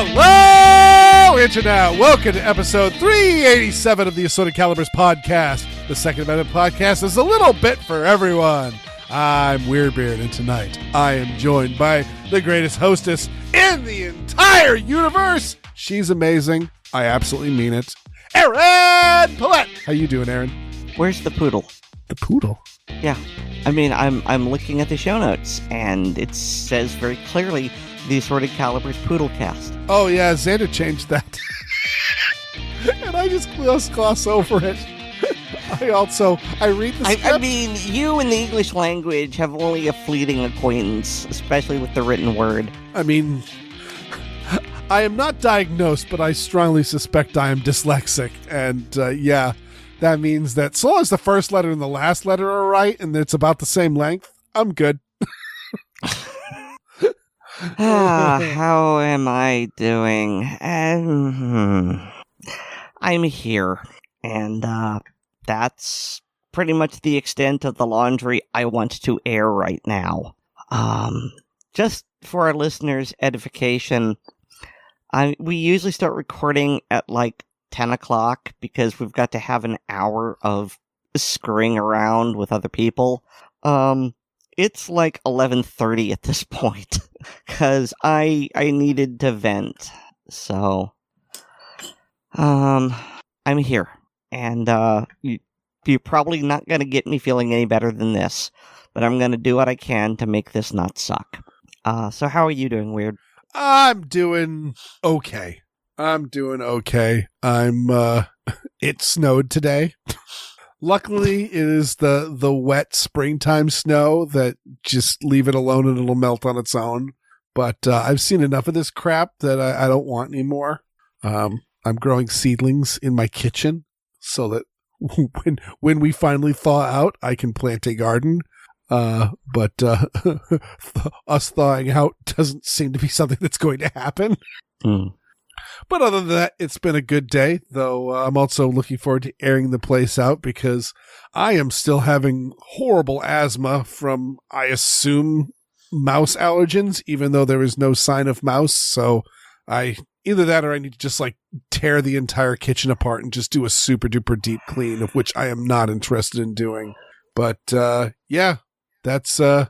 Hello, Internet! Welcome to episode 387 of the Assorted Calibers podcast. The Second Amendment podcast is a little bit for everyone. I'm Weer'd, and tonight I am joined by the greatest hostess in the entire universe. She's amazing. I absolutely mean it. Erin Paulette! How you doing, Erin? Where's the poodle? The poodle? Yeah. I mean, I'm looking at the show notes, and it says very clearly the Assorted Calibers Poodlecast. Oh, yeah, Xander changed that. And I just gloss over it. I read the script. I mean, you in the English language have only a fleeting acquaintance, especially with the written word. I mean, I am not diagnosed, but I strongly suspect I am dyslexic. And yeah, that means that so long as the first letter and the last letter are right and it's about the same length, I'm good. How am I doing? I'm here, and that's pretty much the extent of the laundry I want to air right now. Just for our listeners' edification, we usually start recording at like 10 o'clock because we've got to have an hour of screwing around with other people. It's like 11:30 at this point because I needed to vent. So, I'm here, and you're probably not going to get me feeling any better than this, but I'm going to do what I can to make this not suck. So how are you doing, Weer'd? I'm doing okay. It snowed today. Luckily, it is the wet springtime snow that just leave it alone and it'll melt on its own. But I've seen enough of this crap that I don't want any more. I'm growing seedlings in my kitchen so that when we finally thaw out, I can plant a garden. But us thawing out doesn't seem to be something that's going to happen. Mm. But other than that, it's been a good day, though I'm also looking forward to airing the place out because I am still having horrible asthma from, I assume, mouse allergens, even though there is no sign of mouse. So either that or I need to just like tear the entire kitchen apart and just do a super duper deep clean, of which I am not interested in doing. But yeah, that's the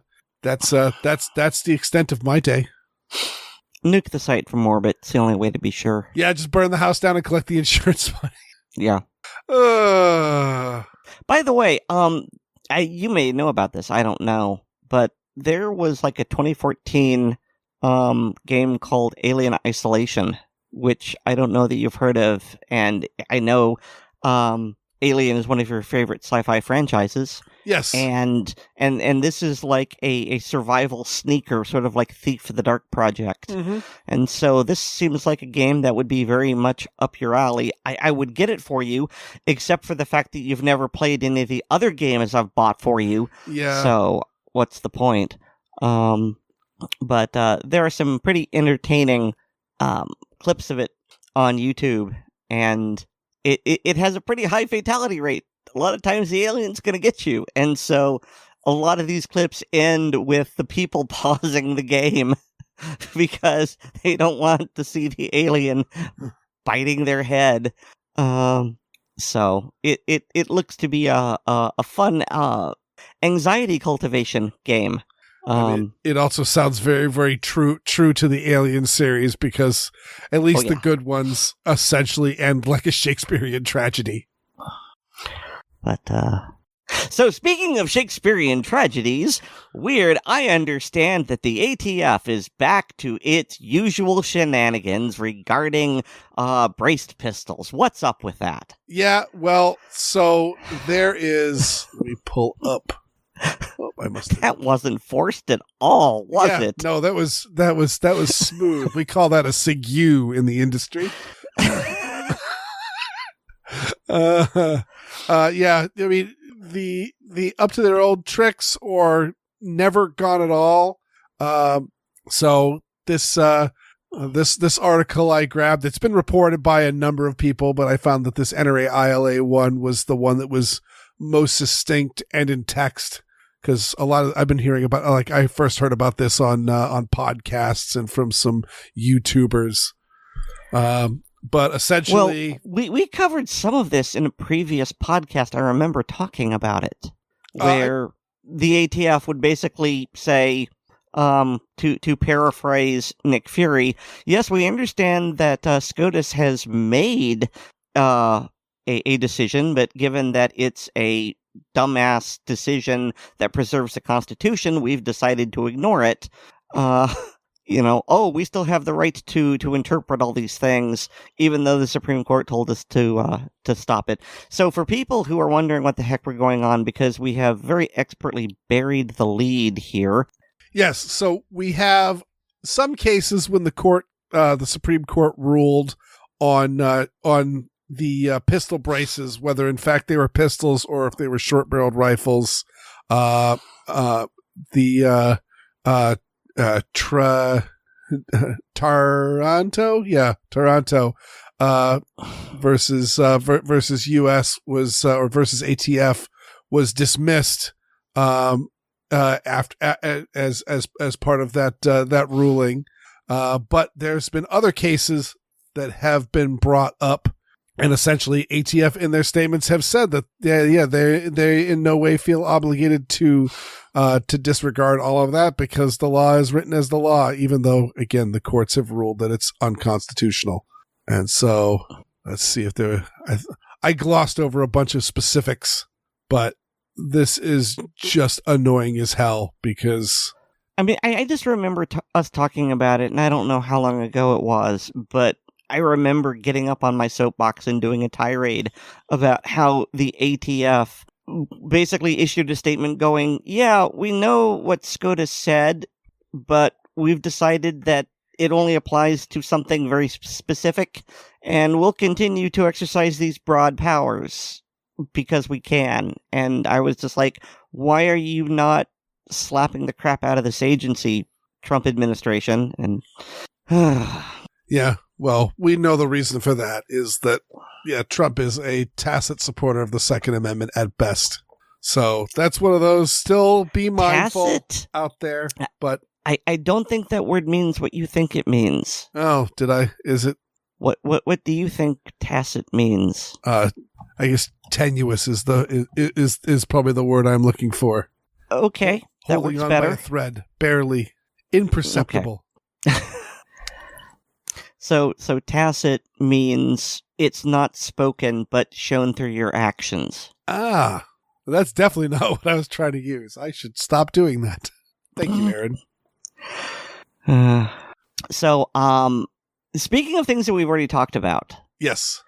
extent of my day. Nuke the site from orbit. It's the only way to be sure. Yeah, just burn the house down and collect the insurance money. Yeah. By the way, you may know about this. I don't know, but there was like a 2014 game called Alien Isolation, which I don't know that you've heard of, and I know Alien is one of your favorite sci-fi franchises. Yes. And this is like a survival sneaker, sort of like Thief of the Dark Project. Mm-hmm. And so this seems like a game that would be very much up your alley. I would get it for you, except for the fact that you've never played any of the other games I've bought for you. Yeah. So what's the point? But there are some pretty entertaining clips of it on YouTube, and it has a pretty high fatality rate. A lot of times the alien's going to get you. And so a lot of these clips end with the people pausing the game because they don't want to see the alien biting their head. So it looks to be a fun anxiety cultivation game. I mean, it also sounds very, very true to the Alien series because at least the good ones essentially end like a Shakespearean tragedy. But, so speaking of Shakespearean tragedies, Weer'd, I understand that the ATF is back to its usual shenanigans regarding, braced pistols. What's up with that? Yeah, well, so there is, let me pull up. Oh, I must have. That wasn't forced at all, was it? No, that was smooth. We call that a segue in the industry. Yeah, I mean, the up to their old tricks or never gone at all. So this article I grabbed, it's been reported by a number of people, but I found that this NRA ILA one was the one that was most succinct and in text. Because I've been hearing about, like, I first heard about this on podcasts and from some YouTubers. But essentially... Well, we covered some of this in a previous podcast. I remember talking about it, where the ATF would basically say, to paraphrase Nick Fury, yes, we understand that SCOTUS has made a decision, but given that it's a dumbass decision that preserves the Constitution, we've decided to ignore it. We still have the right to interpret all these things, even though the Supreme Court told us to stop it. So for people who are wondering what the heck we're going on, because we have very expertly buried the lead here. Yes, so we have some cases when the Supreme Court ruled on the pistol braces, whether in fact they were pistols or if they were short-barreled rifles. Toronto versus US was or versus ATF was dismissed after as part of that ruling, but there's been other cases that have been brought up, and essentially ATF in their statements have said that they in no way feel obligated to disregard all of that because the law is written as the law, even though again the courts have ruled that it's unconstitutional. And so let's see if I glossed over a bunch of specifics, but this is just annoying as hell because I mean, I just remember us talking about it, and I don't know how long ago it was, but I remember getting up on my soapbox and doing a tirade about how the ATF basically issued a statement going, yeah, we know what SCOTUS said, but we've decided that it only applies to something very specific, and we'll continue to exercise these broad powers because we can. And I was just like, why are you not slapping the crap out of this agency, Trump administration? And yeah. Well, we know the reason for that is that, Trump is a tacit supporter of the Second Amendment at best. So that's one of those, still be mindful tacit? Out there. But I don't think that word means what you think it means. Oh, did I? Is it? What do you think tacit means? I guess tenuous is probably the word I'm looking for. Okay, that Holding works on better. By a thread, barely, imperceptible. Okay. So tacit means it's not spoken, but shown through your actions. Ah, that's definitely not what I was trying to use. I should stop doing that. Thank you, Aaron. So, speaking of things that we've already talked about. Yes.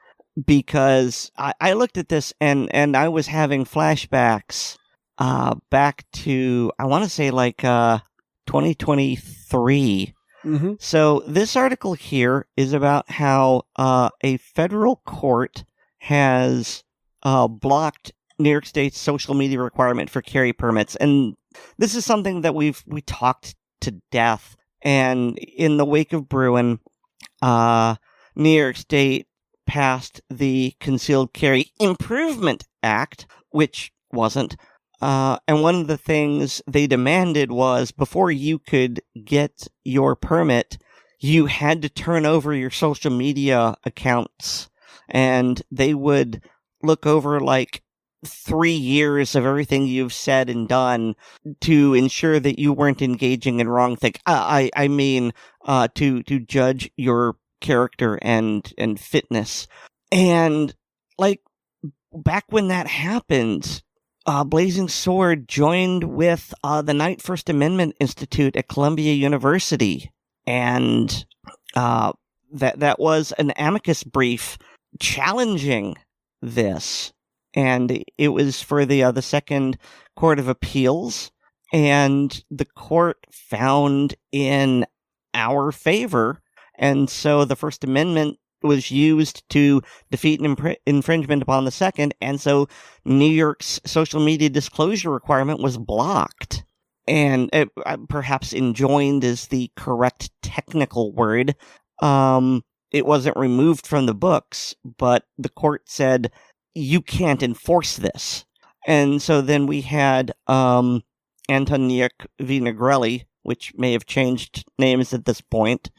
Because I looked at this and I was having flashbacks back to, I want to say 2023. Mm-hmm. So this article here is about how a federal court has blocked New York State's social media requirement for carry permits, and this is something that we talked to death. And in the wake of Bruin, New York State passed the Concealed Carry Improvement Act, which wasn't. And one of the things they demanded was before you could get your permit, you had to turn over your social media accounts, and they would look over 3 years of everything you've said and done to ensure that you weren't engaging in wrong things. I mean, to judge your character and fitness. And back when that happened, Blazing Sword joined with the Knight First Amendment Institute at Columbia University, and that was an amicus brief challenging this, and it was for the Second Court of Appeals, and the court found in our favor, and so the First Amendment was used to defeat an infringement upon the Second, and so New York's social media disclosure requirement was blocked. And perhaps enjoined is the correct technical word. It wasn't removed from the books, but the court said, you can't enforce this. And so then we had Antoniuk v. Negrelli, which may have changed names at this point,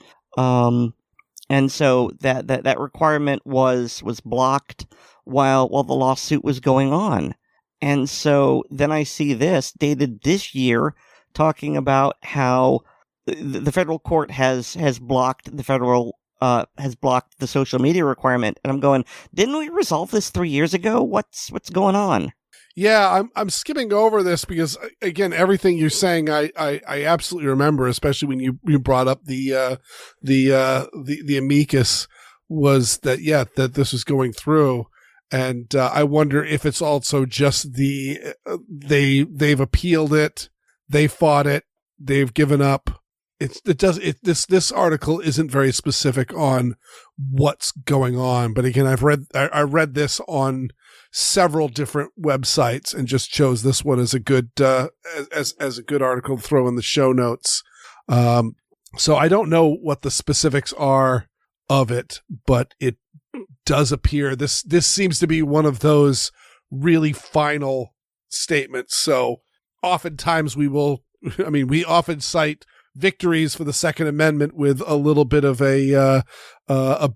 And so that requirement was blocked while the lawsuit was going on. And so then I see this dated this year talking about how the federal court has blocked the social media requirement. And I'm going, didn't we resolve this 3 years ago? What's going on? Yeah, I'm skimming over this because, again, everything you're saying, I absolutely remember, especially when you brought up the amicus, was that, yeah, that this was going through. And I wonder if it's also just they've appealed it, they fought it, they've given up. This article isn't very specific on what's going on, but again, I read this on several different websites and just chose this one as a good as a good article to throw in the show notes. So I don't know what the specifics are of it, but it does appear this seems to be one of those really final statements. So oftentimes we often cite victories for the Second Amendment with a little bit of a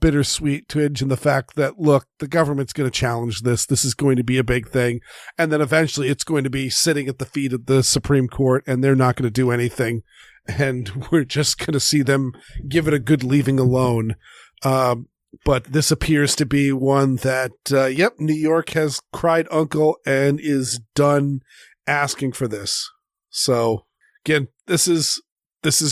bittersweet twinge in the fact that, look, the government's going to challenge this. This is going to be a big thing. And then eventually it's going to be sitting at the feet of the Supreme Court and they're not going to do anything. And we're just going to see them give it a good leaving alone. But this appears to be one that, New York has cried uncle and is done asking for this. So again, this is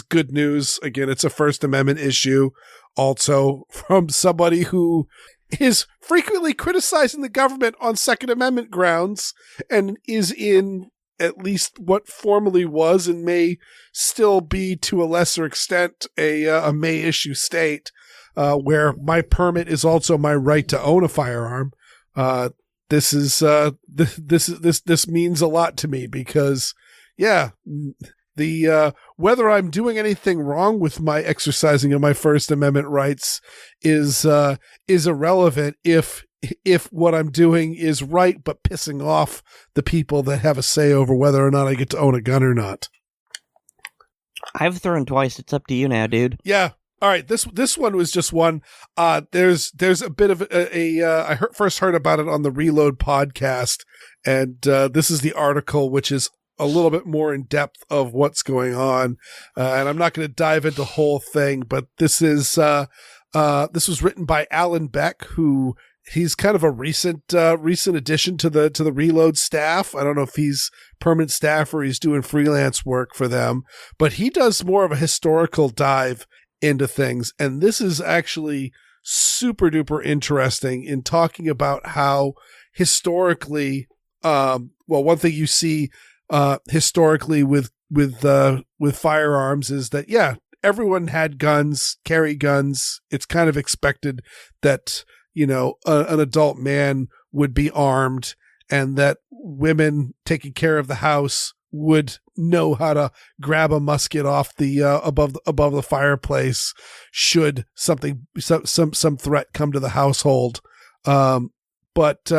good news. Again, it's a First Amendment issue, also from somebody who is frequently criticizing the government on Second Amendment grounds and is in at least what formerly was and may still be to a lesser extent a May issue state, where my permit is also my right to own a firearm. This means a lot to me because, yeah, the whether I'm doing anything wrong with my exercising of my First Amendment rights is irrelevant if what I'm doing is right but pissing off the people that have a say over whether or not I get to own a gun or not. I've thrown twice. It's up to you now, dude. Yeah. All right. This one was just one. There's a bit of I first heard about it on the Reload podcast, and this is the article, which is a little bit more in depth of what's going on. And I'm not going to dive into the whole thing, but this was written by Alan Beck, who he's kind of a recent addition to the Reload staff. I don't know if he's permanent staff or he's doing freelance work for them, but he does more of a historical dive into things. And this is actually super duper interesting in talking about how historically, one thing you see historically with firearms is that, yeah, everyone had guns, carry guns. It's kind of expected that, an adult man would be armed and that women taking care of the house would know how to grab a musket off the above the fireplace should some threat come to the household. But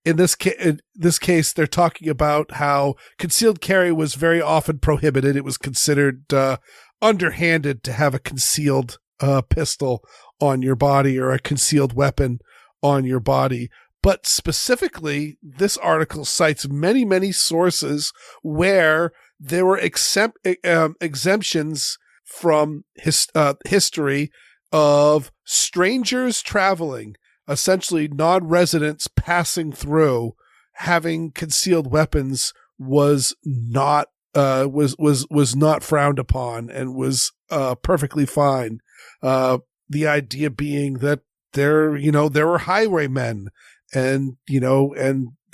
in this case, they're talking about how concealed carry was very often prohibited. It was considered underhanded to have a concealed pistol on your body or a concealed weapon on your body. But specifically, this article cites many, many sources where there were exemptions from history of strangers traveling, essentially non-residents passing through, having concealed weapons was not frowned upon and was perfectly fine. The idea being that there were highwaymen and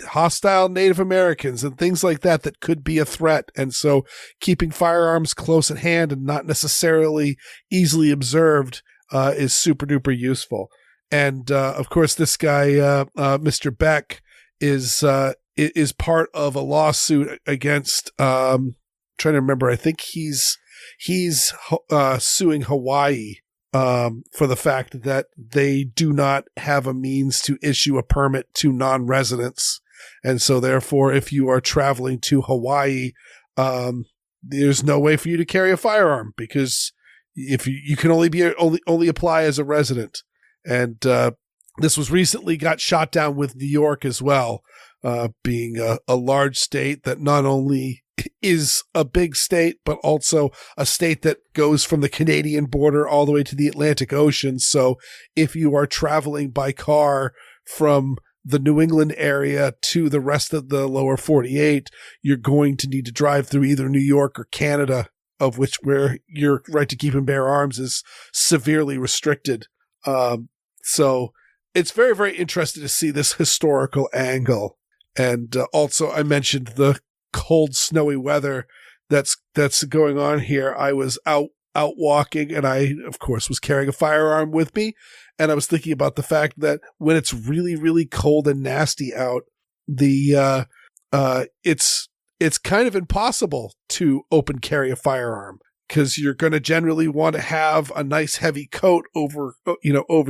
hostile Native Americans and things like that could be a threat. And so keeping firearms close at hand and not necessarily easily observed is super duper useful. And of course, this guy, Mr. Beck, is part of a lawsuit against. Trying to remember, I think he's suing Hawaii for the fact that they do not have a means to issue a permit to non-residents, and so therefore, if you are traveling to Hawaii, there's no way for you to carry a firearm because if you can only apply as a resident. And this was recently got shot down with New York as well, being a large state that not only is a big state, but also a state that goes from the Canadian border all the way to the Atlantic Ocean. So if you are traveling by car from the New England area to the rest of the lower 48, you're going to need to drive through either New York or Canada, of which where your right to keep and bear arms is severely restricted. So it's very, very interesting to see this historical angle. And also I mentioned the cold, snowy weather that's going on here. I was out walking, and I, of course, was carrying a firearm with me. And I was thinking about the fact that when it's really, really cold and nasty out, it's kind of impossible to open carry a firearm, because you're going to generally want to have a nice heavy coat over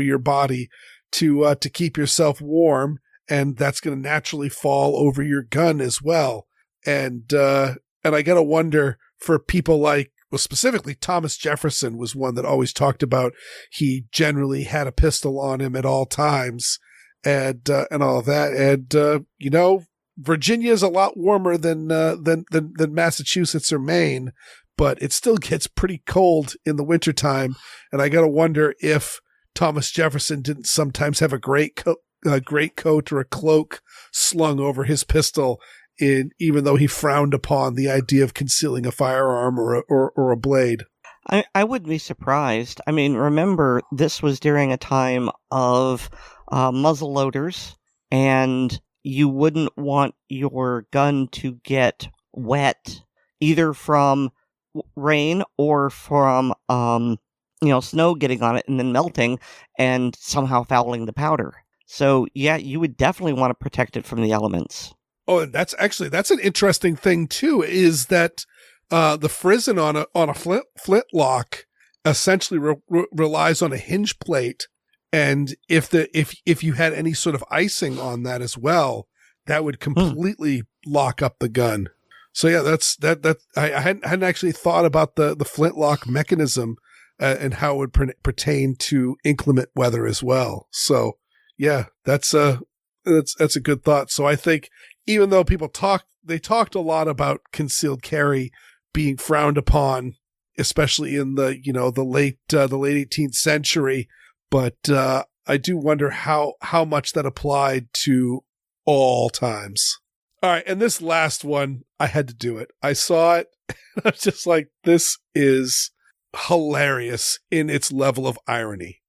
your body to keep yourself warm, and that's going to naturally fall over your gun as well. And I got to wonder, for people like, well, specifically Thomas Jefferson was one that always talked about he generally had a pistol on him at all times, and all of that. And Virginia is a lot warmer than Massachusetts or Maine, but it still gets pretty cold in the wintertime. And I got to wonder if Thomas Jefferson didn't sometimes have a greatcoat or a cloak slung over his pistol, even though he frowned upon the idea of concealing a firearm or a blade. I wouldn't be surprised. I mean, remember, this was during a time of muzzle loaders, and you wouldn't want your gun to get wet either from rain or from snow getting on it and then melting and somehow fouling the powder. So yeah, you would definitely want to protect it from the elements. Oh, and that's an interesting thing too, is that the frizzen on a flintlock essentially relies on a hinge plate, and if you had any sort of icing on that as well, that would completely lock up the gun. So yeah, I hadn't actually thought about the flintlock mechanism and how it would pertain to inclement weather as well. So yeah, that's a good thought. So I think, even though they talked a lot about concealed carry being frowned upon, especially in the late 18th century, but I do wonder how much that applied to all times. All right, and this last one, I had to do it. I saw it, and I was just like, this is hilarious in its level of irony.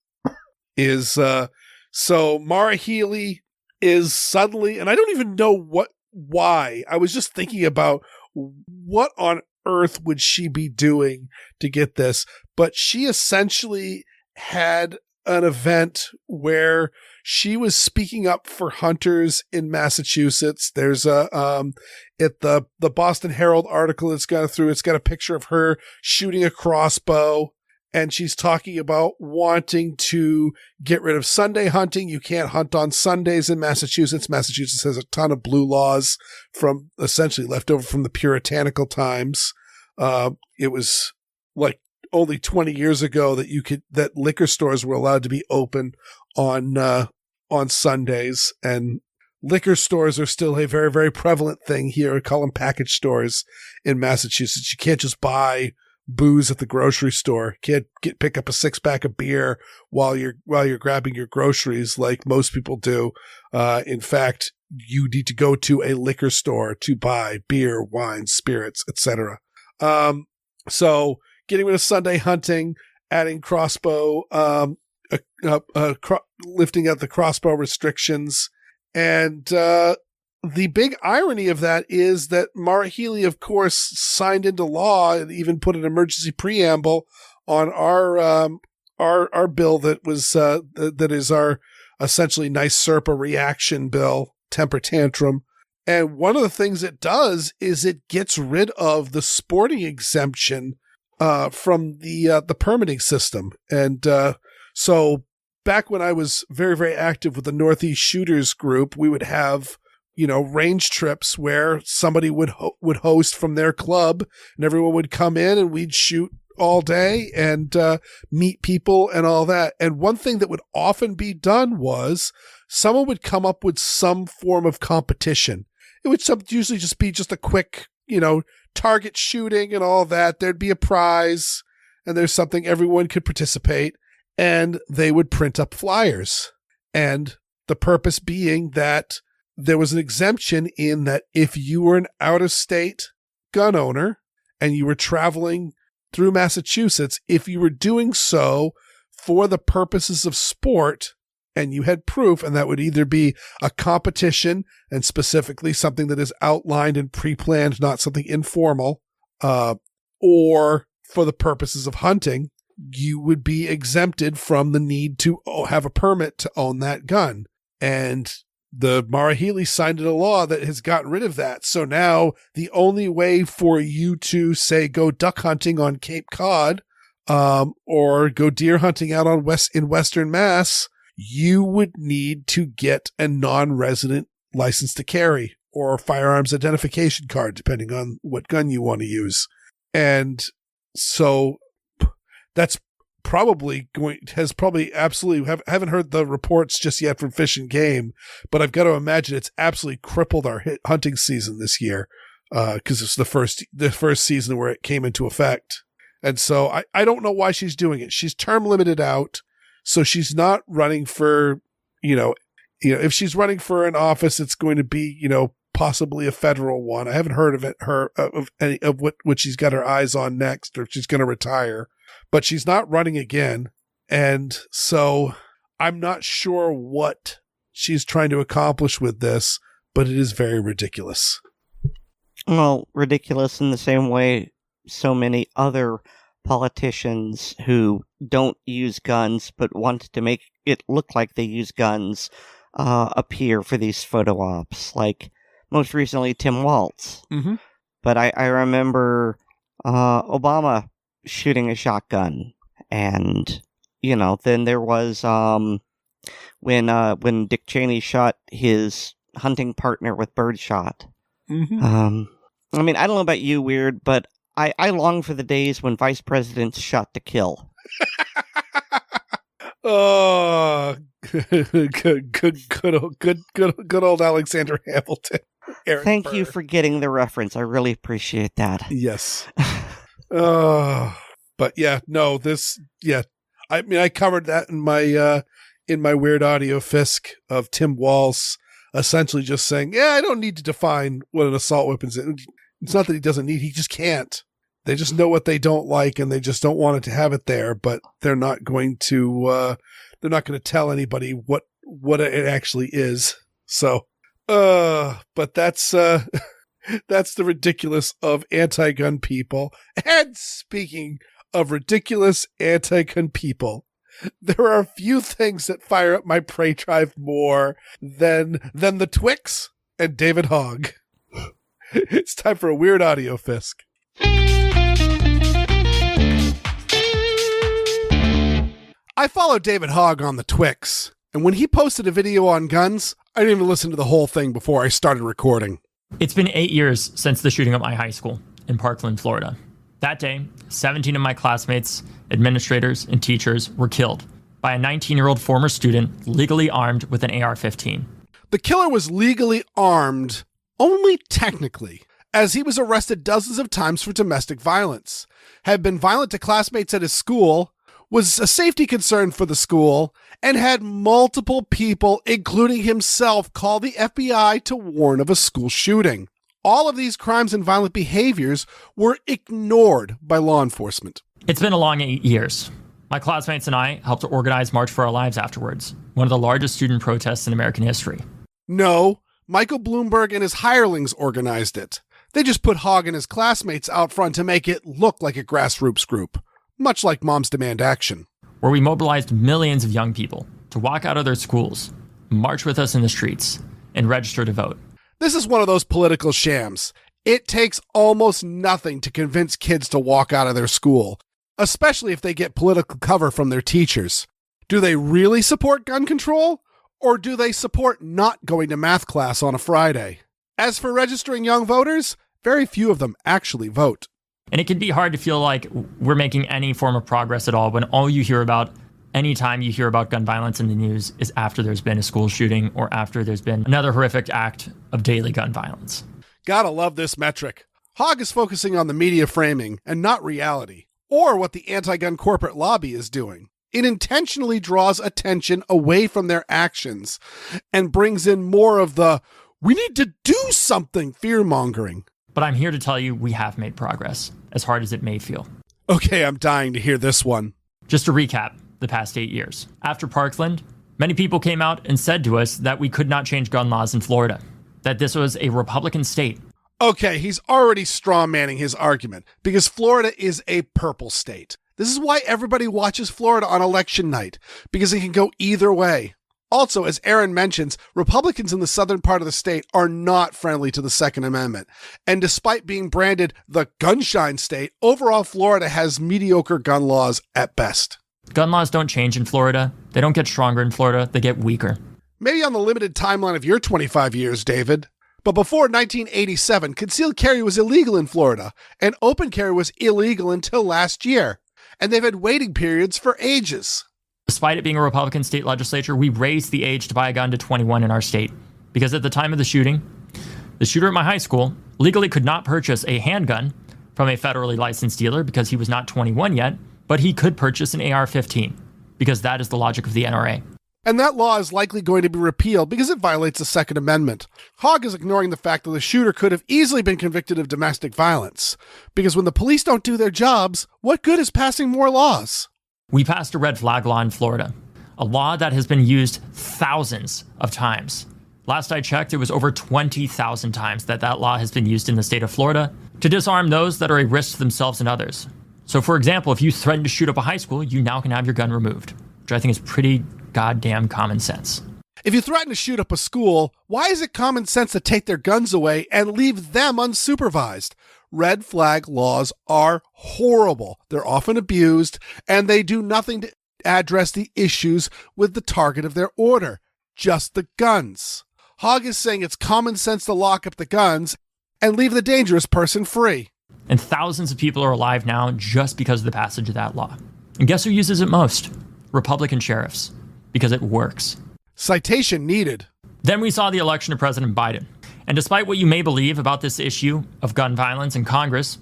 So Mara Healy is suddenly, and I don't even know why. I was just thinking about what on earth would she be doing to get this, but she essentially had an event where she was speaking up for hunters in Massachusetts. There's the Boston Herald article it's got a picture of her shooting a crossbow. And she's talking about wanting to get rid of Sunday hunting. You can't hunt on Sundays in Massachusetts. Massachusetts has a ton of blue laws from essentially left over from the puritanical times. It was like only 20 years ago that liquor stores were allowed to be open on Sundays, and liquor stores are still a very, very prevalent thing here. We call them package stores in Massachusetts. You can't just buy booze at the grocery store. Can't pick up a 6-pack of beer while you're grabbing your groceries like most people do. In fact, you need to go to a liquor store to buy beer, wine, spirits, etc. So getting rid of Sunday hunting, adding crossbow, lifting out the crossbow restrictions, and the big irony of that is that Mara Healy, of course, signed into law and even put an emergency preamble on our bill that was that is our essentially NYSERPA reaction bill, temper tantrum. And one of the things it does is it gets rid of the sporting exemption from the permitting system. And so back when I was very, very active with the Northeast Shooters group, we would have range trips where somebody would host from their club, and everyone would come in and we'd shoot all day and meet people and all that. And one thing that would often be done was someone would come up with some form of competition. It would usually just be just a quick, target shooting and all that. There'd be a prize and there's something everyone could participate, and they would print up flyers. And the purpose being that there was an exemption in that if you were an out-of-state gun owner and you were traveling through Massachusetts, if you were doing so for the purposes of sport and you had proof, and that would either be a competition and specifically something that is outlined and pre-planned, not something informal, or for the purposes of hunting, you would be exempted from the need to have a permit to own that gun. And the Mara Healy signed into law that has gotten rid of that. So now the only way for you to, say, go duck hunting on Cape Cod, or go deer hunting out in Western Mass, you would need to get a non-resident license to carry or a firearms identification card, depending on what gun you want to use. And so that's probably haven't heard the reports just yet from Fish and Game, but I've got to imagine it's absolutely crippled our hunting season this year, because it's the first season where it came into effect. And so I don't know why she's doing it. She's term limited out, so she's not running for, if she's running for an office, it's going to be, possibly a federal one. I haven't heard of any of what she's got her eyes on next, or if she's going to retire. But she's not running again, and so I'm not sure what she's trying to accomplish with this, but it is very ridiculous. Well, ridiculous in the same way so many other politicians who don't use guns but want to make it look like they use guns appear for these photo ops, like most recently Tim Walz. Mm-hmm. But I remember Obama shooting a shotgun, and then there was when Dick Cheney shot his hunting partner with birdshot. Mm-hmm. I mean, I don't know about you, Weer'd, but I long for the days when vice presidents shot to kill. Oh, good old Alexander Hamilton. Thank you for getting the reference. I really appreciate that. Yes. But yeah, no, I mean, I covered that in my Weird Audio Fisk of Tim Walz essentially just saying, I don't need to define what an assault weapon is. It's not that he doesn't need, he just can't. They just know what they don't like and they just don't want it to have it there, but they're not going to tell anybody what it actually is. So, but that's the ridiculous of anti-gun people. And speaking of ridiculous anti-gun people, there are a few things that fire up my prey drive more than the Twix and David Hogg. It's time for a Weird Audio Fisk. I follow David Hogg on the Twix, and when he posted a video on guns, I didn't even listen to the whole thing before I started recording. It's been 8 years since the shooting at my high school in Parkland, Florida. That day, 17 of my classmates, administrators, and teachers were killed by a 19-year-old former student legally armed with an AR-15. The killer was legally armed only technically, as he was arrested dozens of times for domestic violence, had been violent to classmates at his school, was a safety concern for the school, and had multiple people, including himself, call the FBI to warn of a school shooting. All of these crimes and violent behaviors were ignored by law enforcement. It's been a long 8 years. My classmates and I helped to organize March for Our Lives afterwards, one of the largest student protests in American history. No, Michael Bloomberg and his hirelings organized it. They just put Hogg and his classmates out front to make it look like a grassroots group, much like Moms Demand Action. Where we mobilized millions of young people to walk out of their schools, march with us in the streets, and register to vote. This is one of those political shams. It takes almost nothing to convince kids to walk out of their school, especially if they get political cover from their teachers. Do they really support gun control? Or do they support not going to math class on a Friday? As for registering young voters, very few of them actually vote. And it can be hard to feel like we're making any form of progress at all when all you hear about anytime you hear about gun violence in the news is after there's been a school shooting or after there's been another horrific act of daily gun violence. Gotta love this metric. Hogg is focusing on the media framing and not reality, or what the anti-gun corporate lobby is doing. It intentionally draws attention away from their actions and brings in more of the, we need to do something fear-mongering. But I'm here to tell you we have made progress, as hard as it may feel. Okay, I'm dying to hear this one. Just to recap the past 8 years. After Parkland, many people came out and said to us that we could not change gun laws in Florida, that this was a Republican state. Okay, he's already strawmanning his argument because Florida is a purple state. This is why everybody watches Florida on election night, because it can go either way. Also, as Aaron mentions, Republicans in the southern part of the state are not friendly to the Second Amendment. And despite being branded the gunshine state, overall Florida has mediocre gun laws at best. Gun laws don't change in Florida. They don't get stronger in Florida. They get weaker. Maybe on the limited timeline of your 25 years, David. But before 1987, concealed carry was illegal in Florida, and open carry was illegal until last year. And they've had waiting periods for ages. Despite it being a Republican state legislature, we raised the age to buy a gun to 21 in our state. Because at the time of the shooting, the shooter at my high school legally could not purchase a handgun from a federally licensed dealer because he was not 21 yet, but he could purchase an AR-15 because that is the logic of the NRA. And that law is likely going to be repealed because it violates the Second Amendment. Hogg is ignoring the fact that the shooter could have easily been convicted of domestic violence. Because when the police don't do their jobs, what good is passing more laws? We passed a red flag law in Florida, a law that has been used thousands of times. Last I checked, it was over 20,000 times that law has been used in the state of Florida to disarm those that are a risk to themselves and others. So, for example, if you threaten to shoot up a high school, you now can have your gun removed, which I think is pretty goddamn common sense. If you threaten to shoot up a school, why is it common sense to take their guns away and leave them unsupervised? Red flag laws are horrible. They're often abused, and they do nothing to address the issues with the target of their order, just the guns. Hogg is saying it's common sense to lock up the guns and leave the dangerous person free. And thousands of people are alive now just because of the passage of that law. And guess who uses it most? Republican sheriffs. Because it works. Citation needed. Then we saw the election of President Biden. And despite what you may believe about this issue of gun violence in Congress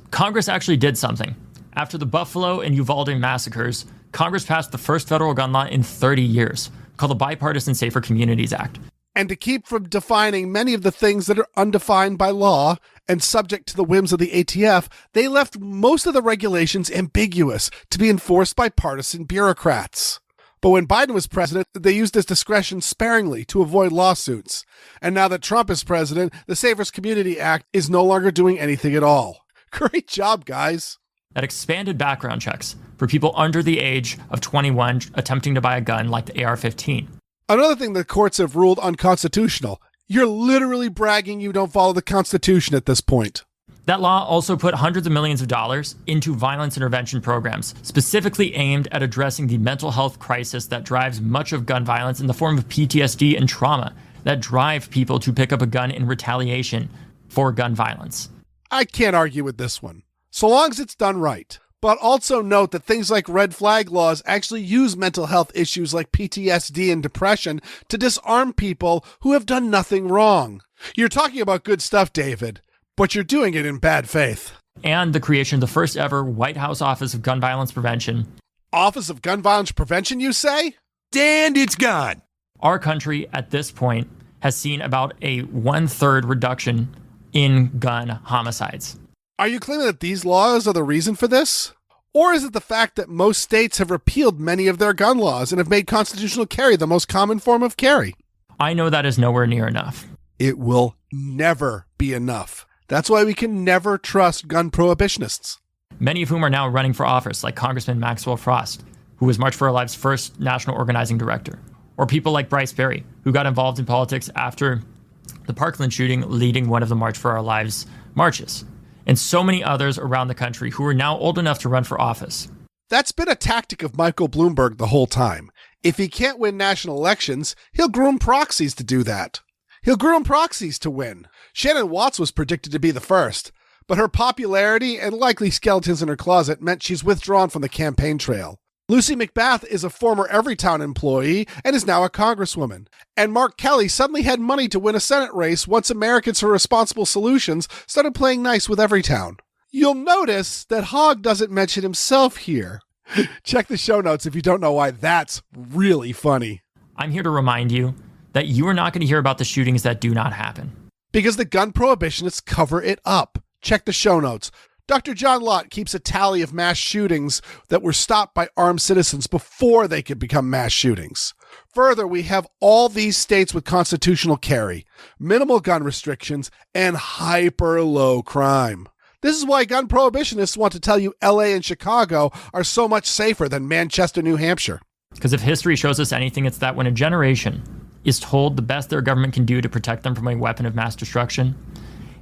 actually did something. After the Buffalo and Uvalde massacres, Congress passed the first federal gun law in 30 years, called the Bipartisan Safer Communities Act. And to keep from defining many of the things that are undefined by law and subject to the whims of the ATF, they left most of the regulations ambiguous to be enforced by partisan bureaucrats. But when Biden was president, they used his discretion sparingly to avoid lawsuits. And now that Trump is president, the Safer Community Act is no longer doing anything at all. Great job, guys. That expanded background checks for people under the age of 21 attempting to buy a gun like the AR-15. Another thing the courts have ruled unconstitutional. You're literally bragging you don't follow the Constitution at this point. That law also put hundreds of millions of dollars into violence intervention programs, specifically aimed at addressing the mental health crisis that drives much of gun violence in the form of PTSD and trauma that drive people to pick up a gun in retaliation for gun violence. I can't argue with this one, so long as it's done right. But also note that things like red flag laws actually use mental health issues like PTSD and depression to disarm people who have done nothing wrong. You're talking about good stuff, David, but you're doing it in bad faith. And the creation of the first ever White House Office of Gun Violence Prevention. Office of Gun Violence Prevention, you say? And it's gone. Our country, at this point, has seen about a 1/3 reduction in gun homicides. Are you claiming that these laws are the reason for this? Or is it the fact that most states have repealed many of their gun laws and have made constitutional carry the most common form of carry? I know that is nowhere near enough. It will never be enough. That's why we can never trust gun prohibitionists. Many of whom are now running for office, like Congressman Maxwell Frost, who was March for Our Lives' first national organizing director, or people like Bryce Berry, who got involved in politics after the Parkland shooting, leading one of the March for Our Lives marches, and so many others around the country who are now old enough to run for office. That's been a tactic of Michael Bloomberg the whole time. If he can't win national elections, he'll groom proxies to do that. He'll groom proxies to win. Shannon Watts was predicted to be the first, but her popularity and likely skeletons in her closet meant she's withdrawn from the campaign trail. Lucy McBath is a former Everytown employee and is now a congresswoman. And Mark Kelly suddenly had money to win a Senate race once Americans for Responsible Solutions started playing nice with Everytown. You'll notice that Hogg doesn't mention himself here. Check the show notes if you don't know why that's really funny. I'm here to remind you that you are not going to hear about the shootings that do not happen. Because the gun prohibitionists cover it up. Check the show notes. Dr. John Lott keeps a tally of mass shootings that were stopped by armed citizens before they could become mass shootings. Further, we have all these states with constitutional carry, minimal gun restrictions, and hyper low crime. This is why gun prohibitionists want to tell you LA and Chicago are so much safer than Manchester, New Hampshire. Because if history shows us anything, it's that when a generation is told the best their government can do to protect them from a weapon of mass destruction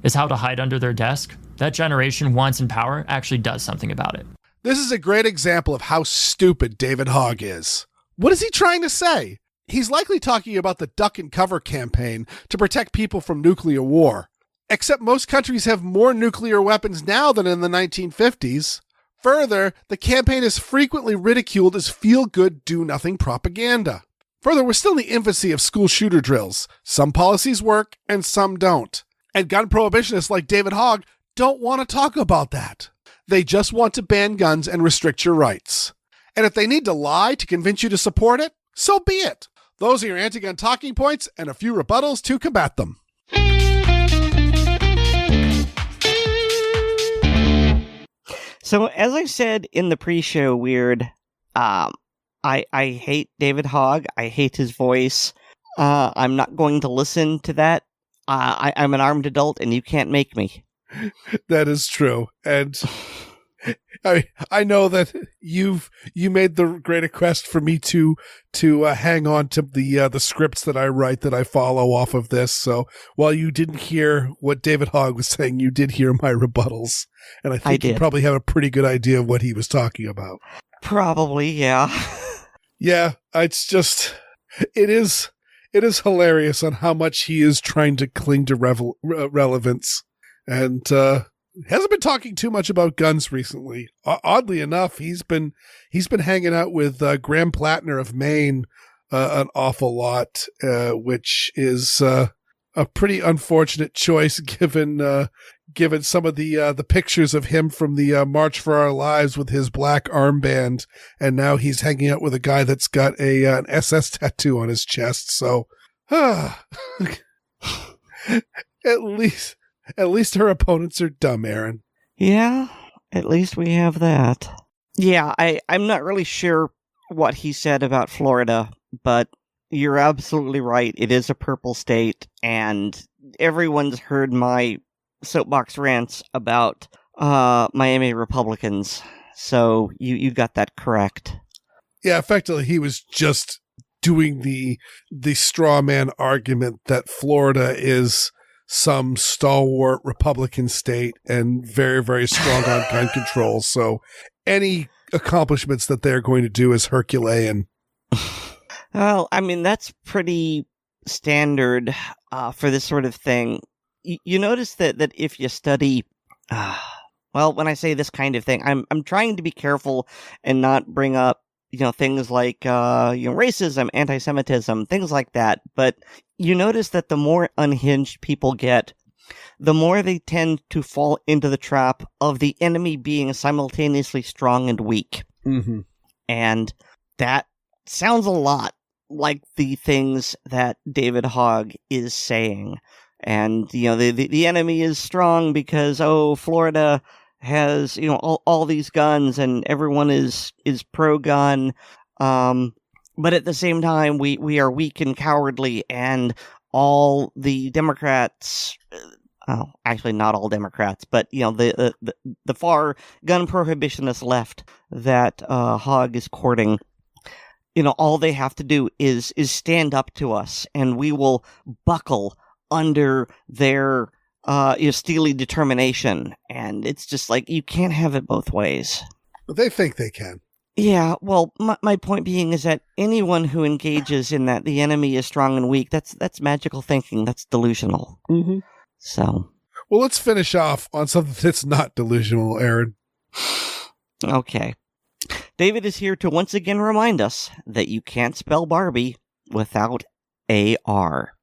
is how to hide under their desk, that generation, once in power, actually does something about it. This is a great example of how stupid David Hogg is. What is he trying to say? He's likely talking about the duck and cover campaign to protect people from nuclear war. Except most countries have more nuclear weapons now than in the 1950s. Further, the campaign is frequently ridiculed as feel-good, do-nothing propaganda. Further, we're still in the infancy of school shooter drills. Some policies work and some don't. And gun prohibitionists like David Hogg don't want to talk about that. They just want to ban guns and restrict your rights. And if they need to lie to convince you to support it, so be it. Those are your anti-gun talking points and a few rebuttals to combat them. So, as I said in the pre-show, Weer'd, I hate David Hogg. I hate his voice. I'm not going to listen to that. I'm an armed adult, and you can't make me. That is true. And I know that you made the great request for me to hang on to the scripts that I write that I follow off of this. So while you didn't hear what David Hogg was saying, you did hear my rebuttals, and I think you probably have a pretty good idea of what he was talking about. Probably, yeah. Yeah, it's just it is hilarious on how much he is trying to cling to relevance, and hasn't been talking too much about guns recently. Oddly enough, he's been hanging out with Graham Plattner of Maine an awful lot, which is a pretty unfortunate choice given some of the pictures of him from the March for Our Lives with his black armband, and now he's hanging out with a guy that's got an SS tattoo on his chest. So, at least her opponents are dumb, Aaron. Yeah, at least we have that. Yeah, I'm not really sure what he said about Florida, but you're absolutely right. It is a purple state, and everyone's heard my soapbox rants about Miami Republicans, so you got that correct. Yeah, effectively, he was just doing the straw man argument that Florida is some stalwart Republican state and very, very strong on gun control. So any accomplishments that they're going to do is Herculean. Well, I mean, that's pretty standard for this sort of thing. You notice that if you study, well, when I say this kind of thing, I'm trying to be careful and not bring up, things like, racism, anti-Semitism, things like that. But you notice that the more unhinged people get, the more they tend to fall into the trap of the enemy being simultaneously strong and weak. Mm-hmm. And that sounds a lot like the things that David Hogg is saying. And, the enemy is strong because, Florida has, all these guns and everyone is pro-gun. But at the same time, we are weak and cowardly, and all the Democrats, actually not all Democrats, but, the far gun prohibitionist left that Hogg is courting, all they have to do is stand up to us, and we will buckle under their steely determination. And it's just like, you can't have it both ways. But they think they can. Yeah, well, my point being is that anyone who engages in that the enemy is strong and weak, that's magical thinking. That's delusional. Mm-hmm. So, Well, let's finish off on something that's not delusional, Aaron. Okay. David is here to once again remind us that you can't spell Barbie without AR.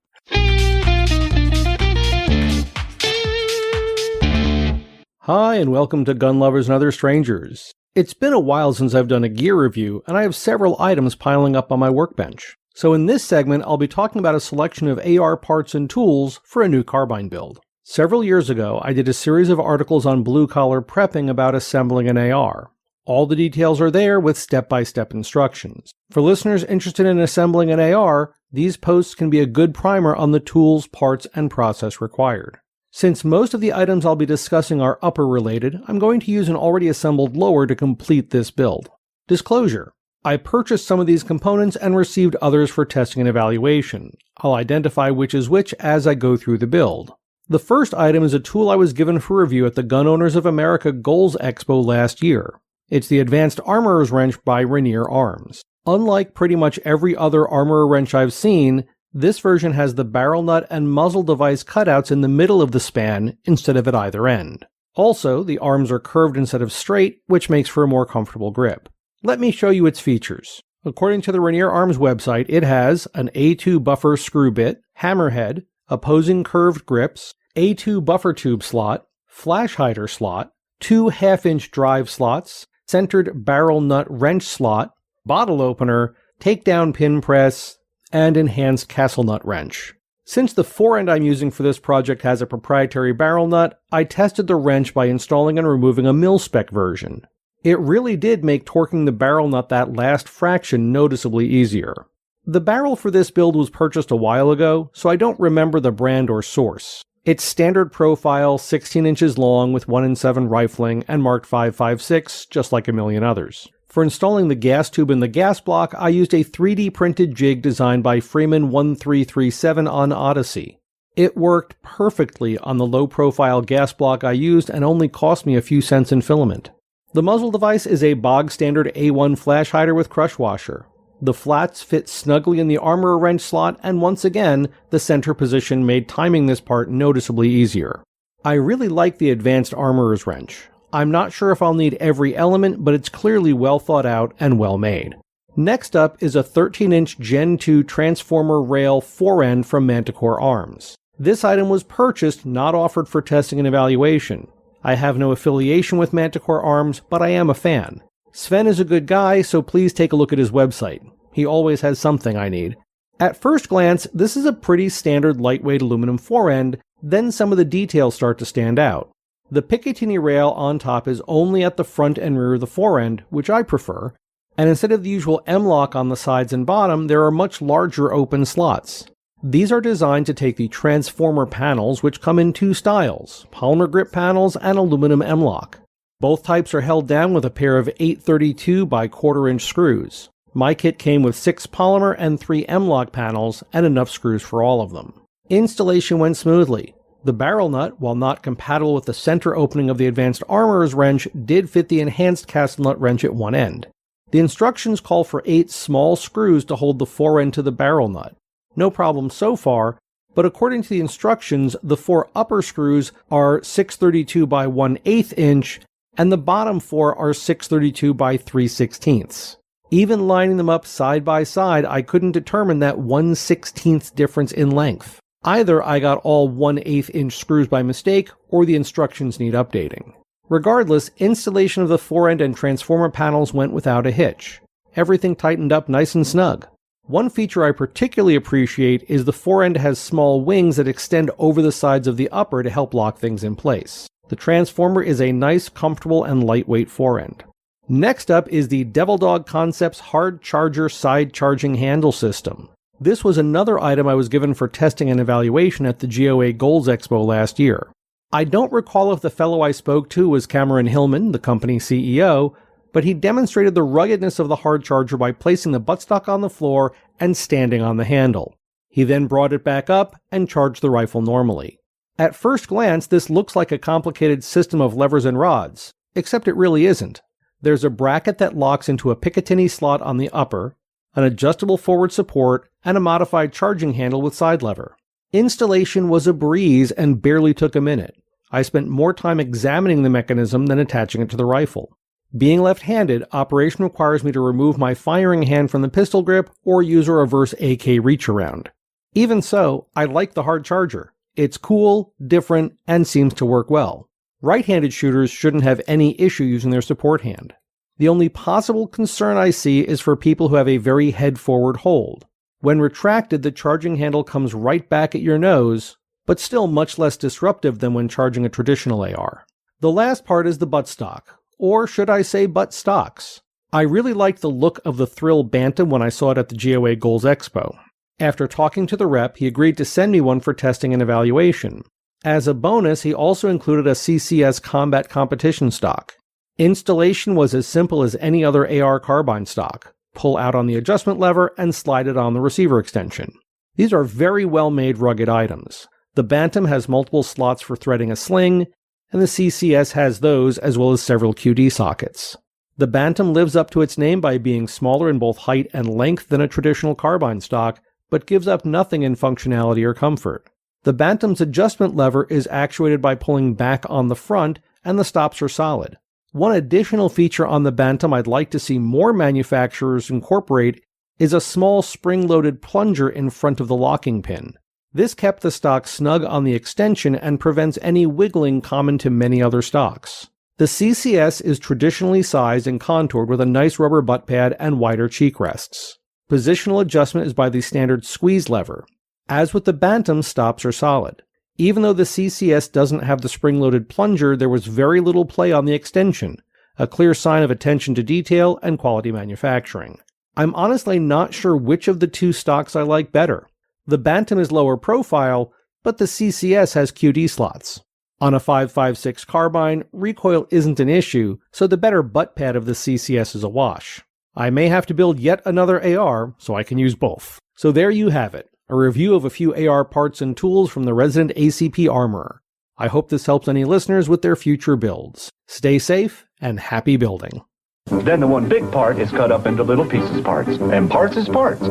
Hi, and welcome to Gun Lovers and Other Strangers. It's been a while since I've done a gear review, and I have several items piling up on my workbench. So in this segment, I'll be talking about a selection of AR parts and tools for a new carbine build. Several years ago, I did a series of articles on blue-collar prepping about assembling an AR. All the details are there with step-by-step instructions. For listeners interested in assembling an AR, these posts can be a good primer on the tools, parts, and process required. Since most of the items I'll be discussing are upper-related, I'm going to use an already assembled lower to complete this build. Disclosure: I purchased some of these components and received others for testing and evaluation. I'll identify which is which as I go through the build. The first item is a tool I was given for review at the Gun Owners of America Goals Expo last year. It's the Advanced Armorer's Wrench by Rainier Arms. Unlike pretty much every other armorer wrench I've seen, this version has the barrel nut and muzzle device cutouts in the middle of the span instead of at either end. Also, the arms are curved instead of straight, which makes for a more comfortable grip. Let me show you its features. According to the Rainier Arms website, it has an A2 buffer screw bit, hammerhead, opposing curved grips, A2 buffer tube slot, flash hider slot, 2 half-inch drive slots, centered barrel nut wrench slot, bottle opener, takedown pin press, and enhanced castle nut wrench. Since the forend I'm using for this project has a proprietary barrel nut, I tested the wrench by installing and removing a mil-spec version. It really did make torquing the barrel nut that last fraction noticeably easier. The barrel for this build was purchased a while ago, so I don't remember the brand or source. It's standard profile, 16 inches long with 1-in-7 rifling and marked 5.56, just like a million others. For installing the gas tube in the gas block, I used a 3D printed jig designed by Freeman 1337 on Odyssey. It worked perfectly on the low-profile gas block I used and only cost me a few cents in filament. The muzzle device is a bog-standard A1 flash hider with crush washer. The flats fit snugly in the armorer wrench slot, and once again, the center position made timing this part noticeably easier. I really like the Advanced Armorer's Wrench. I'm not sure if I'll need every element, but it's clearly well thought out and well made. Next up is a 13-inch Gen 2 transformer rail forend from Manticore Arms. This item was purchased, not offered for testing and evaluation. I have no affiliation with Manticore Arms, but I am a fan. Sven is a good guy, so please take a look at his website. He always has something I need. At first glance, this is a pretty standard lightweight aluminum forend, then some of the details start to stand out. The Picatinny rail on top is only at the front and rear of the forend, which I prefer, and instead of the usual M-lock on the sides and bottom, there are much larger open slots. These are designed to take the transformer panels, which come in two styles, polymer grip panels and aluminum M-lock. Both types are held down with a pair of 832 by 1/4-inch screws. My kit came with 6 polymer and 3 M-lock panels and enough screws for all of them. Installation went smoothly. The barrel nut, while not compatible with the center opening of the Advanced Armorer's Wrench, did fit the enhanced castle nut wrench at one end. The instructions call for 8 small screws to hold the forend to the barrel nut. No problem so far, but according to the instructions, the 4 upper screws are 632 by 1/8 inch, and the bottom 4 are 632 by 3/16. Even lining them up side by side, I couldn't determine that 1/16 difference in length. Either I got all 1/8 inch screws by mistake, or the instructions need updating. Regardless, installation of the forend and transformer panels went without a hitch. Everything tightened up nice and snug. One feature I particularly appreciate is the forend has small wings that extend over the sides of the upper to help lock things in place. The transformer is a nice, comfortable, and lightweight forend. Next up is the Devil Dog Concepts Hard Charger Side Charging Handle System. This was another item I was given for testing and evaluation at the GOA Goals Expo last year. I don't recall if the fellow I spoke to was Cameron Hillman, the company's CEO, but he demonstrated the ruggedness of the hard charger by placing the buttstock on the floor and standing on the handle. He then brought it back up and charged the rifle normally. At first glance, this looks like a complicated system of levers and rods, except it really isn't. There's a bracket that locks into a Picatinny slot on the upper, an adjustable forward support, and a modified charging handle with side lever. Installation was a breeze and barely took a minute. I spent more time examining the mechanism than attaching it to the rifle. Being left-handed, operation requires me to remove my firing hand from the pistol grip or use a reverse AK reach around. Even so, I like the hard charger. It's cool, different, and seems to work well. Right-handed shooters shouldn't have any issue using their support hand. The only possible concern I see is for people who have a very head-forward hold. When retracted, the charging handle comes right back at your nose, but still much less disruptive than when charging a traditional AR. The last part is the buttstock, or should I say butt stocks. I really liked the look of the Thrill Bantam when I saw it at the GOA Goals Expo. After talking to the rep, he agreed to send me one for testing and evaluation. As a bonus, he also included a CCS Combat Competition stock. Installation was as simple as any other AR carbine stock. Pull out on the adjustment lever and slide it on the receiver extension. These are very well-made rugged items. The Bantam has multiple slots for threading a sling, and the CCS has those as well as several QD sockets. The Bantam lives up to its name by being smaller in both height and length than a traditional carbine stock, but gives up nothing in functionality or comfort. The Bantam's adjustment lever is actuated by pulling back on the front, and the stops are solid. One additional feature on the Bantam I'd like to see more manufacturers incorporate is a small spring-loaded plunger in front of the locking pin. This kept the stock snug on the extension and prevents any wiggling common to many other stocks. The CCS is traditionally sized and contoured with a nice rubber butt pad and wider cheek rests. Positional adjustment is by the standard squeeze lever. As with the Bantam, stops are solid. Even though the CCS doesn't have the spring-loaded plunger, there was very little play on the extension, a clear sign of attention to detail and quality manufacturing. I'm honestly not sure which of the two stocks I like better. The Bantam is lower profile, but the CCS has QD slots. On a 5.56 carbine, recoil isn't an issue, so the better butt pad of the CCS is a wash. I may have to build yet another AR, so I can use both. So there you have it. A review of a few AR parts and tools from the resident ACP armorer. I hope this helps any listeners with their future builds. Stay safe and happy building. Then the one big part is cut up into little pieces parts, and parts is parts.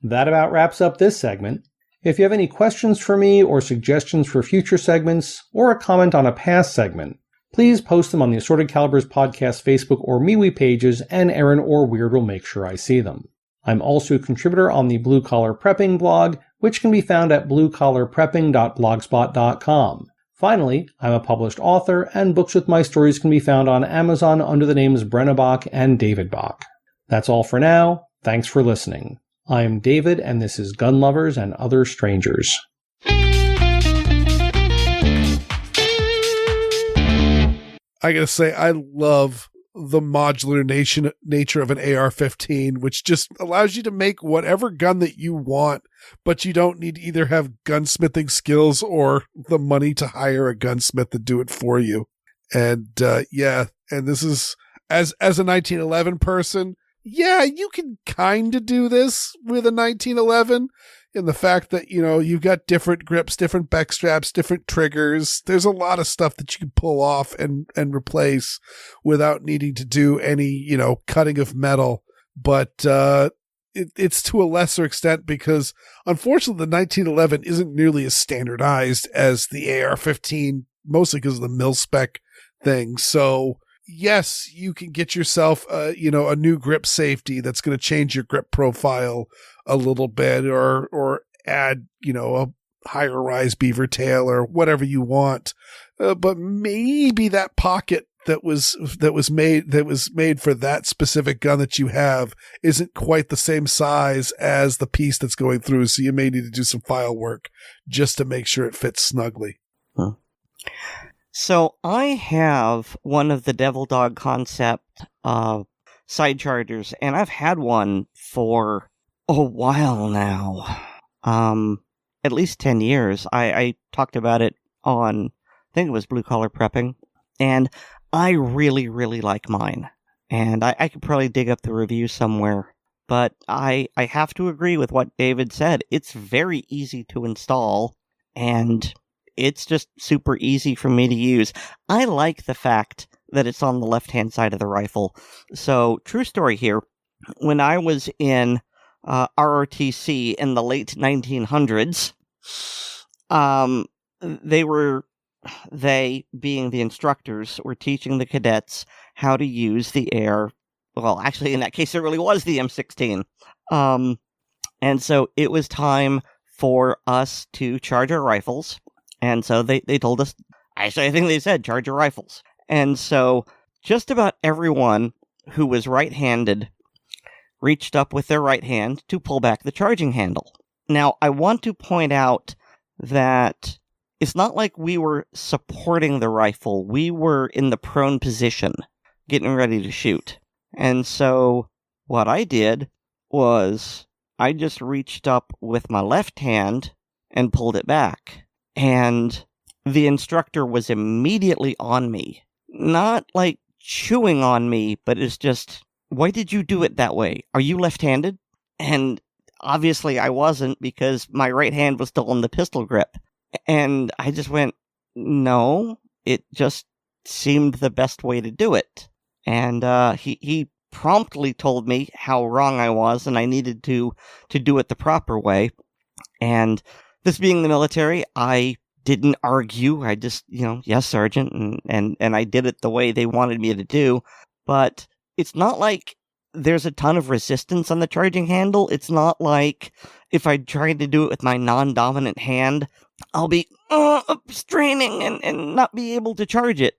That about wraps up this segment. If you have any questions for me or suggestions for future segments, or a comment on a past segment, please post them on the Assorted Calibers Podcast Facebook or MeWe pages, and Aaron or Weer'd will make sure I see them. I'm also a contributor on the Blue Collar Prepping blog, which can be found at bluecollarprepping.blogspot.com. Finally, I'm a published author, and books with my stories can be found on Amazon under the names Brenna Bach and David Bach. That's all for now. Thanks for listening. I'm David, and this is Gun Lovers and Other Strangers. I gotta say, I love the modular nature of an AR-15, which just allows you to make whatever gun that you want, but you don't need to either have gunsmithing skills or the money to hire a gunsmith to do it for you. And and this is, as a 1911 person, you can kind of do this with a 1911 in the fact that, you've got different grips, different back straps, different triggers. There's a lot of stuff that you can pull off and replace without needing to do any, cutting of metal. But it's to a lesser extent because, unfortunately, the 1911 isn't nearly as standardized as the AR-15, mostly because of the mil-spec thing. So, yes, you can get yourself, a new grip safety that's going to change your grip profile a little bit, or add, a higher rise beaver tail or whatever you want. But maybe that pocket that was made for that specific gun that you have isn't quite the same size as the piece that's going through. So you may need to do some file work just to make sure it fits snugly. Huh. So I have one of the Devil Dog concept side chargers, and I've had one for a while now. At least 10 years. I talked about it on, I think it was Blue Collar Prepping, and I really, really like mine. And I could probably dig up the review somewhere, but I have to agree with what David said. It's very easy to install, and it's just super easy for me to use. I like the fact that it's on the left-hand side of the rifle. So, true story here. When I was in ROTC in the late 1900s, they were they, being the instructors, were teaching the cadets how to use the air. Well, actually, in that case, it really was the M16. And so it was time for us to charge our rifles. And so they told us, actually, I think they said, charge your rifles. And so just about everyone who was right-handed reached up with their right hand to pull back the charging handle. Now, I want to point out that it's not like we were supporting the rifle. We were in the prone position, getting ready to shoot. And so what I did was I just reached up with my left hand and pulled it back. And the instructor was immediately on me. Not like chewing on me, but it's just, why did you do it that way? Are you left-handed? And obviously I wasn't, because my right hand was still in the pistol grip. And I just went, no, it just seemed the best way to do it. And he promptly told me how wrong I was, and I needed to do it the proper way. And this being the military, I didn't argue. I just, yes, Sergeant, and I did it the way they wanted me to do. But it's not like there's a ton of resistance on the charging handle. It's not like if I tried to do it with my non-dominant hand, I'll be straining and not be able to charge it.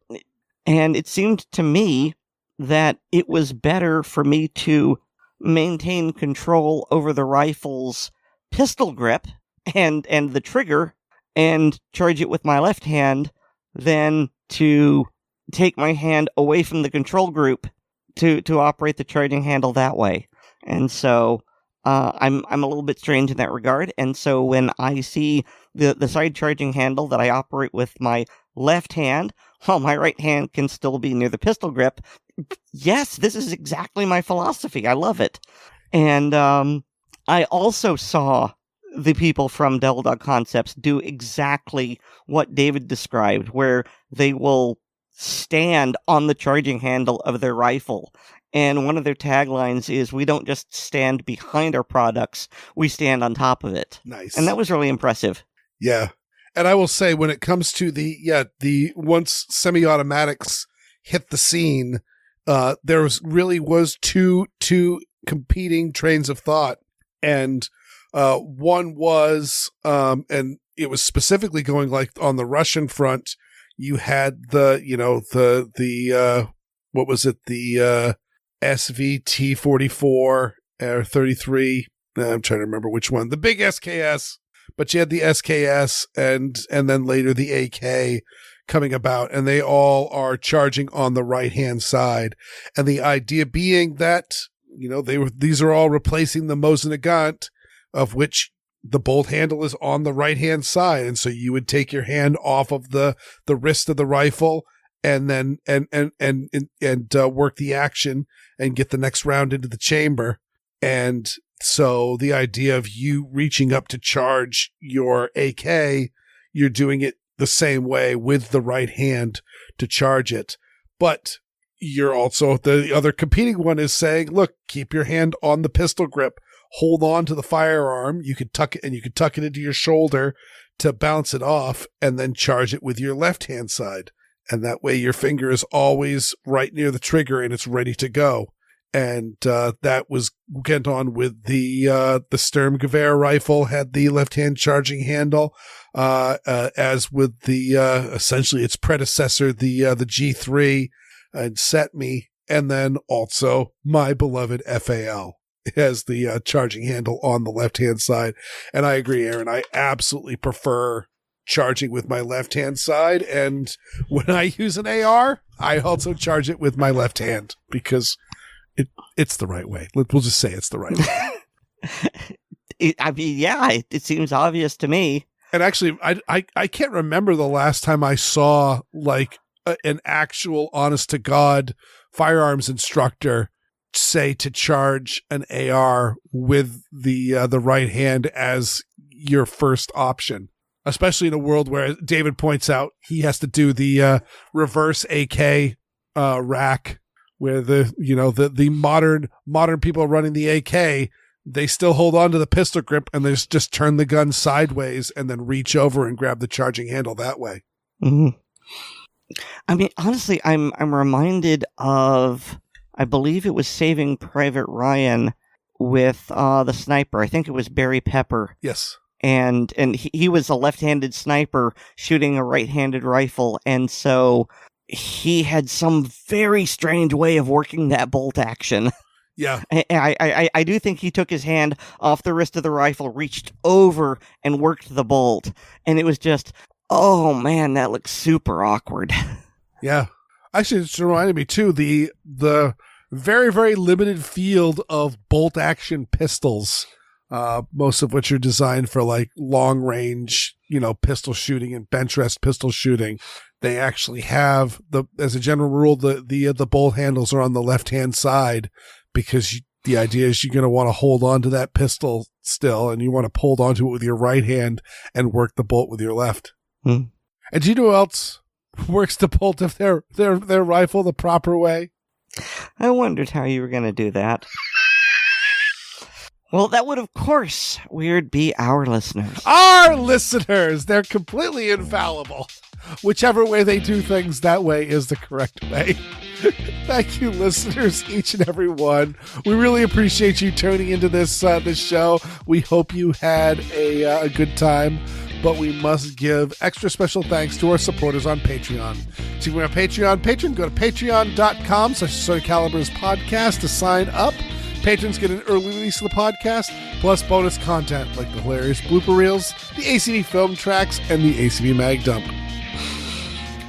And it seemed to me that it was better for me to maintain control over the rifle's pistol grip and the trigger and charge it with my left hand than to take my hand away from the control group to operate the charging handle that way. And so I'm a little bit strange in that regard. And so when I see the side charging handle that I operate with my left hand, while my right hand can still be near the pistol grip, yes, this is exactly my philosophy. I love it. And I also saw the people from Devil Dog Concepts do exactly what David described, where they will stand on the charging handle of their rifle. And one of their taglines is, we don't just stand behind our products, we stand on top of it. Nice. And that was really impressive. Yeah. And I will say, when it comes to the once semi-automatics hit the scene, there was two competing trains of thought. And one was, and it was specifically going like on the Russian front, you had the what was it? The SVT-44 or 33. I'm trying to remember which one. The big SKS, but you had the SKS and then later the AK coming about, and they all are charging on the right-hand side. And the idea being that, these are all replacing the Mosin Nagant, of which the bolt handle is on the right-hand side. And so you would take your hand off of the wrist of the rifle and then work the action and get the next round into the chamber. And so the idea of you reaching up to charge your AK, you're doing it the same way with the right hand to charge it. But you're also, the other competing one is saying, look, keep your hand on the pistol grip, hold on to the firearm. You could tuck it into your shoulder to bounce it off, and then charge it with your left hand side. And that way your finger is always right near the trigger and it's ready to go. And that was went on with the Sturmgewehr rifle, had the left-hand charging handle, as with the essentially its predecessor, the G3 and SETME, and then also my beloved FAL has the charging handle on the left-hand side. And I agree, Aaron. I absolutely prefer charging with my left-hand side, and when I use an AR, I also charge it with my left hand because it's the right way. We'll just say it's the right way. It seems obvious to me. And actually, I can't remember the last time I saw like an actual honest to God firearms instructor say to charge an AR with the right hand as your first option, especially in a world where David points out he has to do the reverse AK rack, where the modern people running the AK, they still hold on to the pistol grip and they just turn the gun sideways and then reach over and grab the charging handle that way. Mm-hmm. I mean, honestly, I'm reminded of, I believe it was Saving Private Ryan with the sniper. I think it was Barry Pepper. Yes. And he was a left-handed sniper shooting a right-handed rifle, and so he had some very strange way of working that bolt action. Yeah. I do think he took his hand off the wrist of the rifle, reached over, and worked the bolt. And it was just, oh man, that looks super awkward. Yeah. Actually, it's reminded me too, the very, very limited field of bolt action pistols, most of which are designed for like long range, pistol shooting and bench rest pistol shooting. They actually have as a general rule, the bolt handles are on the left hand side, because the idea is you're going to want to hold on to that pistol still, and you want to hold on to it with your right hand and work the bolt with your left. Hmm. And do you know who else works the bolt of their rifle the proper way? I wondered how you were going to do that. Well, that would, of course, Weer'd, be our listeners. Our listeners! They're completely infallible. Whichever way they do things, that way is the correct way. Thank you, listeners, each and every one. We really appreciate you tuning into this show. We hope you had a good time, but we must give extra special thanks to our supporters on Patreon. So if you want Patreon, go to patreon.com/Assorted podcast to sign up. Patrons get an early release of the podcast, plus bonus content like the hilarious blooper reels, the ACB film tracks, and the ACB mag dump.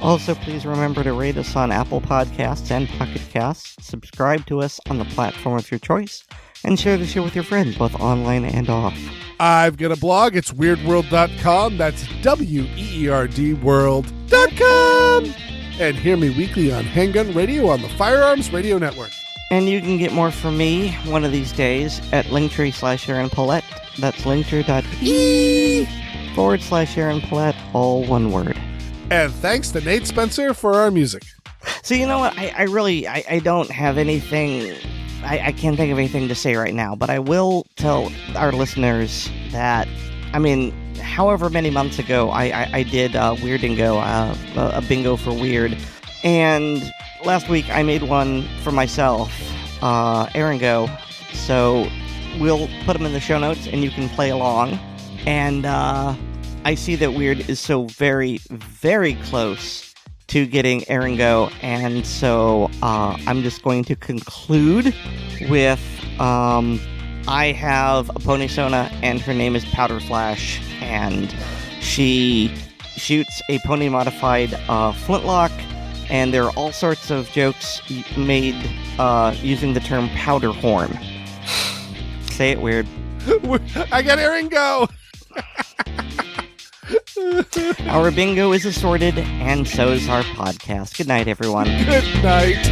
Also, please remember to rate us on Apple Podcasts and Pocket Casts, subscribe to us on the platform of your choice, and share the show with your friends, both online and off. I've got a blog. It's weerdworld.com. That's WEERD world.com. And hear me weekly on Handgun Radio on the Firearms Radio Network. And you can get more from me one of these days at Linktree/Aaron Paulette. That's linktree.ee/Aaron Paulette, all one word. And thanks to Nate Spencer for our music. So you know what? I really don't have anything. I can't think of anything to say right now, but I will tell our listeners that, I mean, however many months ago I did Weerdingo, a bingo for Weer'd, and last week I made one for myself, Aarongo, so we'll put them in the show notes and you can play along. And I see that Weer'd is so very, very close to getting Aarongo, and so I'm just going to conclude with I have a pony Sona, and her name is Powder Flash, and she shoots a pony modified flintlock, and there are all sorts of jokes made using the term powder horn. Say it weird. I got Aarongo! Our bingo is assorted, and so is our podcast. Good night, everyone. Good night.